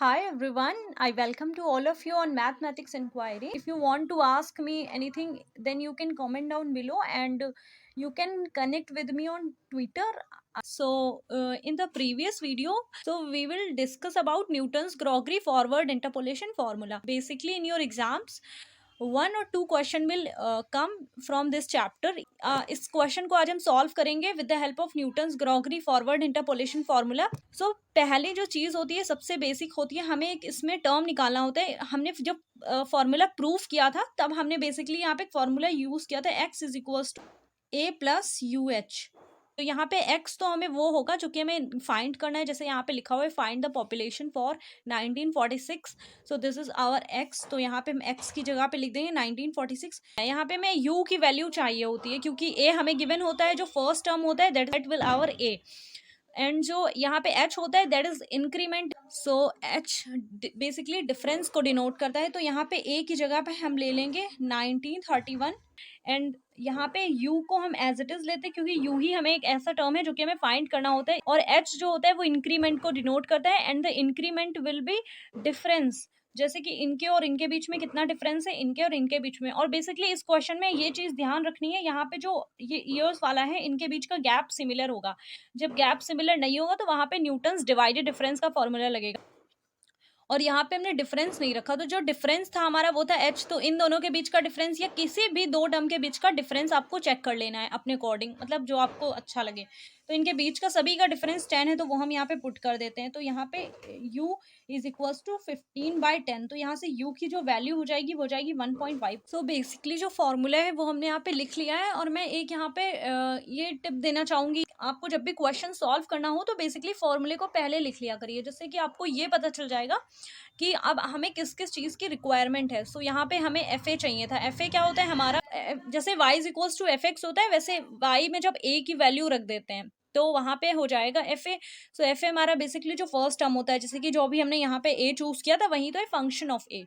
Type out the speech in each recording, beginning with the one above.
Hi everyone, I welcome to all of you on Mathematics Inquiry. If you want to ask me anything, then you can comment down below and you can connect with me on Twitter. In the previous video, we will discuss about Newton's Gregory forward interpolation formula. Basically, in your exams, one or two question will come from this chapter. इस question को आज हम solve करेंगे with the help of Newton's Gregory forward interpolation formula. पहली जो चीज़ होती है सबसे बेसिक होती है, हमें एक इसमें टर्म निकालना होता है. हमने जब फॉर्मूला प्रूफ किया था तब हमने बेसिकली यहाँ पे फॉर्मूला यूज किया था x is equals to a plus u h. तो यहाँ पे x तो हमें वो होगा जो कि हमें फाइंड करना है. जैसे यहाँ पे लिखा हुआ है find the population for 1946. So this is our x. तो यहाँ पे हम x की जगह पे लिख देंगे 1946. यहाँ पे हमें u की वैल्यू चाहिए होती है क्योंकि a हमें गिवन होता है, जो फर्स्ट टर्म होता है that will our a, and जो यहाँ पे h होता है that is increment. So h basically difference को डिनोट करता है. तो यहाँ पे a की जगह पे हम ले लेंगे 1931 एंड यहाँ पे u को हम एज इट इज लेते हैं क्योंकि u ही हमें एक ऐसा टर्म है जो कि हमें फाइंड करना होता है, और h जो होता है वो इंक्रीमेंट को डिनोट करता है and the increment will be difference. जैसे कि इनके और इनके बीच में कितना डिफरेंस है, इनके और इनके बीच में. और बेसिकली इस क्वेश्चन में ये चीज ध्यान रखनी है, यहाँ पे जो ये ईयर्स वाला है इनके बीच का गैप सिमिलर होगा. जब गैप सिमिलर नहीं होगा तो वहां पे न्यूटन्स डिवाइडेड डिफरेंस का फॉर्मूला लगेगा, और यहाँ पे हमने डिफरेंस नहीं रखा. तो जो डिफरेंस था हमारा वो था h. तो इन दोनों के बीच का डिफरेंस या किसी भी दो टर्म के बीच का डिफरेंस आपको चेक कर लेना है अपने अकॉर्डिंग, मतलब जो आपको अच्छा लगे. तो इनके बीच का सभी का डिफरेंस 10 है, तो वो हम यहाँ पे पुट कर देते हैं. तो यहाँ पे u इज इक्वल्स टू 15/10. तो यहाँ से u की जो वैल्यू हो जाएगी वो जाएगी 1.5. सो बेसिकली जो फॉर्मूला है वो हमने यहाँ पे लिख लिया है. और मैं एक यहाँ पे ये टिप देना चाहूंगी, आपको जब भी क्वेश्चन सॉल्व करना हो तो बेसिकली फॉर्मूले को पहले लिख लिया करिए, जिससे कि आपको ये पता चल जाएगा कि अब हमें किस किस चीज़ की रिक्वायरमेंट है. सो यहाँ पे हमें एफ ए चाहिए था. एफ ए क्या होता है हमारा, जैसे y is equals to f x होता है वैसे y में जब a की वैल्यू रख देते हैं तो वहाँ पे हो जाएगा F a. So F a हमारा बेसिकली जो फर्स्ट टर्म होता है, जैसे कि जो भी हमने यहाँ पे a चूज किया था वही तो है फंक्शन ऑफ a.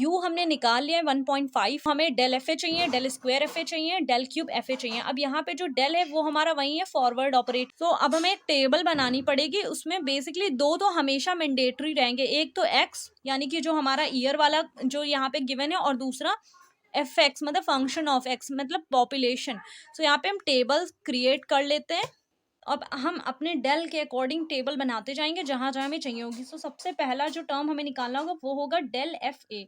u हमने निकाल लिया है 1.5. हमें डेल एफ ए चाहिए, डेल स्क्वायर एफ ए चाहिए, डेल क्यूब एफ ए चाहिए. अब यहाँ पे जो डेल है वो हमारा वही है फॉरवर्ड ऑपरेट. तो अब हमें एक टेबल बनानी पड़ेगी. उसमें बेसिकली दो तो हमेशा मैंडेटरी रहेंगे, एक तो x यानी कि जो हमारा ईयर वाला जो यहाँ पे गिवन है, और दूसरा एफ एक्स मतलब फंक्शन ऑफ x मतलब पॉपुलेशन. सो यहाँ पे हम टेबल क्रिएट कर लेते हैं. अब हम अपने डेल के अकॉर्डिंग टेबल बनाते जाएंगे जहां जहां हमें चाहिए होगी. सो सबसे पहला जो टर्म हमें निकालना होगा वो होगा del f a.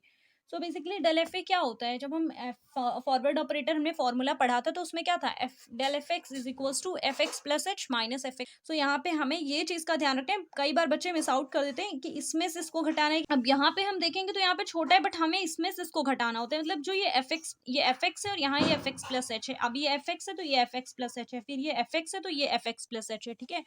So basically del f a क्या होता है, जब हम फॉरवर्ड ऑपरेटर हमने फॉर्मूला पढ़ा था तो उसमें क्या था, del f x is equals to f x plus h minus f x. So यहाँ पे हमें ये चीज का ध्यान रखते हैं. कई बार बच्चे मिस आउट कर देते हैं कि इसमें से इसको घटाना है. अब यहाँ पे हम देखेंगे तो यहाँ पे छोटा है बट हमें इसमें से इसको घटाना होता है. मतलब जो ये एफ एक्स है और यहाँ ये एफ एक्स प्लस एच है. अब ये एफ एक्स है तो ये एफ एक्स प्लस एच है, फिर ये एफ एक्स है तो ये एफ एक्स प्लस एच है. ठीक है.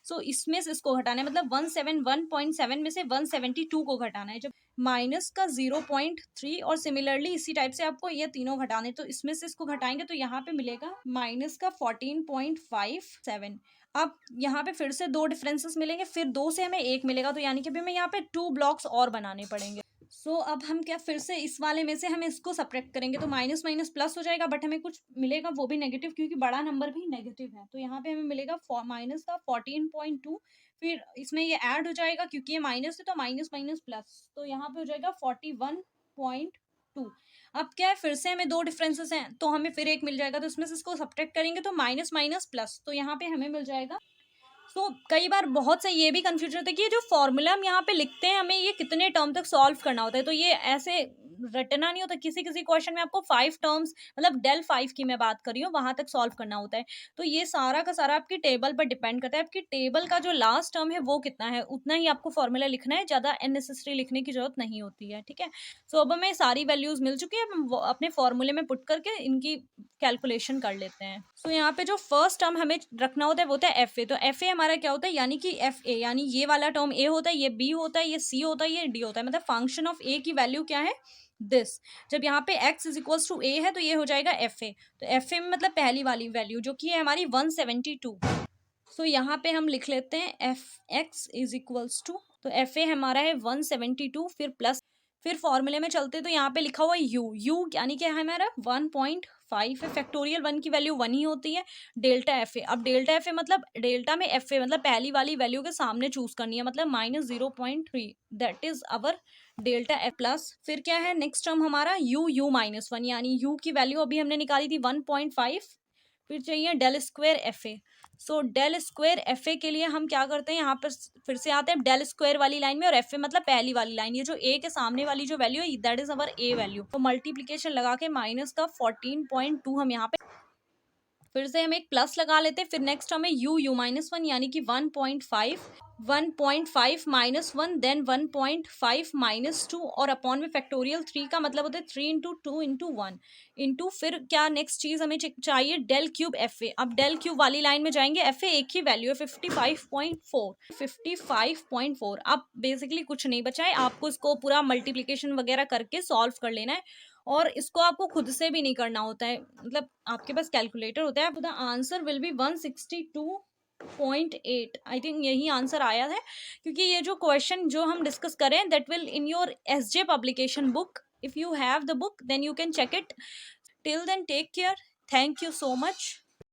सो इसमें से इसको घटाना है, मतलब 171.7 में से 172 को घटाना है. जब माइनस का 0.3 और सिमिलरली इसी टाइप से आपको ये तीनों घटाने, तो इसमें से इसको घटाएंगे तो यहाँ पे मिलेगा माइनस का 14.57. अब यहाँ पे फिर से दो डिफरेंसेस मिलेंगे, फिर दो से हमें एक मिलेगा, तो यानी कि अभी हमें यहाँ पे 2 ब्लॉक्स और बनाने पड़ेंगे. अब हम क्या फिर से इस वाले में से हमें इसको सब्ट्रैक्ट करेंगे तो माइनस माइनस प्लस हो जाएगा, बट हमें कुछ मिलेगा वो भी नेगेटिव क्योंकि बड़ा नंबर भी नेगेटिव है. तो यहाँ पे हमें मिलेगा माइनस का 14.2. फिर इसमें ये ऐड हो जाएगा क्योंकि ये माइनस है तो माइनस माइनस प्लस, तो यहाँ पे हो जाएगा 41.2. अब क्या है, फिर से हमें दो डिफरेंसेस हैं तो हमें फिर एक मिल जाएगा, तो इसमें से इसको सब्ट्रैक्ट करेंगे तो माइनस माइनस प्लस, तो यहाँ पे हमें मिल जाएगा. कई बार बहुत से ये भी कंफ्यूजन होता है कि ये जो फॉर्मूला हम यहाँ पे लिखते हैं हमें ये कितने टर्म तक सॉल्व करना होता है. तो ये ऐसे रटना नहीं होता. किसी किसी क्वेश्चन में आपको 5 टर्म्स, मतलब डेल 5 की मैं बात कर रही हूँ, वहां तक सॉल्व करना होता है. तो ये सारा का सारा आपकी टेबल पर डिपेंड करता है. आपकी टेबल का जो लास्ट टर्म है वो कितना है उतना ही आपको फॉर्मूला लिखना है, ज्यादा अननेसेसरी लिखने की जरूरत नहीं होती है. ठीक है. अब हमें सारी वैल्यूज मिल चुकी है, हम अपने फॉर्मूले में पुट करके इनकी कैलकुलेशन कर लेते हैं. यहाँ पे जो फर्स्ट टर्म हमें रखना होता है वो होता है एफ ए. तो एफ ए हमारा क्या होता है, यानी कि एफ ए यानी ये वाला टर्म ए होता है, ये बी होता है, ये सी होता है, ये डी होता है. मतलब फंक्शन ऑफ ए की वैल्यू क्या है, दिस. जब यहाँ पे x इज इक्वल्स टू ए है तो ये हो जाएगा एफ ए. तो एफ ए में मतलब पहली वाली वैल्यू जो कि है हमारी 172. यहाँ पे हम लिख लेते हैं f x is equals to, तो एफ ए हमारा है 172, फिर प्लस, फिर फॉर्मूले में चलते तो यहाँ पे लिखा हुआ है यू यानी क्या है हमारा 1.5 है, फैक्टोरियल 1 की वैल्यू 1 ही होती है, डेल्टा एफ ए। अब डेल्टा एफ ए मतलब डेल्टा में एफ ए मतलब पहली वाली वैल्यू के सामने चूज करनी है, मतलब -0.3, that is our delta F plus. फिर क्या है नेक्स्ट टर्म हमारा यू -1 यानी यू की वैल्यू अभी हमने निकाली थी 1.5। फिर चाहिए del square f a. So del square f a के लिए हम क्या करते हैं, यहाँ पर फिर से आते हैं डेल स्क्वायर वाली लाइन में, और एफ ए मतलब पहली वाली लाइन, ये जो ए के सामने वाली जो वैल्यू है that is our A value. तो मल्टीप्लीकेशन लगा के माइनस का 14.2 हम यहाँ पे, फिर से हम एक प्लस लगा लेते हैं। फिर नेक्स्ट हमें यू -1 यानी कि 1.5 -1 देन 1.5 -2 और अपॉन में फैक्टोरियल 3 का मतलब होता है 3 इंटू 2 इंटू 1 इंटू फिर क्या नेक्स्ट चीज हमें चाहिए डेल क्यूब एफ ए। अब डेल क्यूब वाली लाइन में जाएंगे, एफ ए एक ही वैल्यू है 55.4। अब बेसिकली कुछ नहीं बचा है, आपको इसको पूरा मल्टीप्लीकेशन वगैरह करके सॉल्व कर लेना है, और इसको आपको खुद से भी नहीं करना होता है, मतलब आपके पास कैलकुलेटर होता है। The answer will be 162.8। I think यही आंसर आया है, क्योंकि ये जो क्वेश्चन जो हम डिस्कस करें that will in your SJ publication book. If you have the book then you can check it. Till then take care, thank you so much.